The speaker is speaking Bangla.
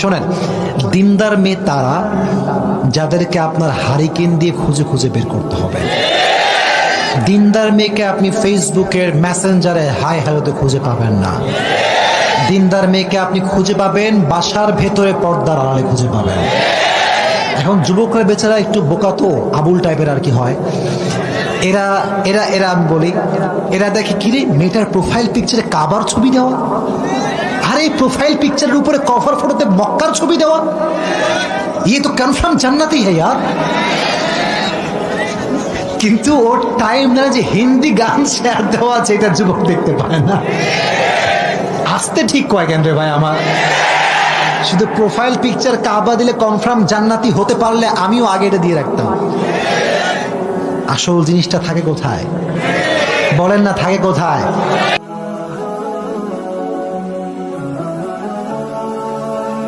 শোনেন, দিনদার মেয়ে তারা যাদেরকে আপনার হারিকেন দিয়ে খুঁজে খুঁজে বের করতে হবে। দিনদার মেয়েকে আপনি ফেসবুকের মেসেঞ্জারে হাই হ্যালোতে খুঁজে পাবেন না। দিনদার মেয়েকে আপনি খুঁজে পাবেন বাসার ভেতরে পর্দার আড়ালে খুঁজে পাবেন। এখন যুবকরা বেচারা একটু বোকা, তো আবুল টাইপের আর কি হয়, এরা এরা এরা আমি বলি, এরা দেখে কিরে মেয়েটার প্রোফাইল পিকচারে কাবার ছবি দেওয়া, আর এই প্রোফাইল পিকচারের উপরে কভার ফটোতে মক্কার ছবি দেওয়া, ইয়ে তো কনফার্ম জান্নাতি হ্যাঁ यार। কিন্তু ওর টাইম না যে হিন্দি গান শেয়ার দেওয়া আছে, এটা যুবক দেখতে পায় না। আসতে ঠিক কয় কেন রে ভাই আমার, শুধু প্রোফাইল পিকচার কাবা দিলে কনফার্ম জান্নাতি হতে পারলে আমিও আগে এটা দিয়ে রাখতাম। আসল জিনিসটা থাকে কোথায় বলেন না, থাকে কোথায়?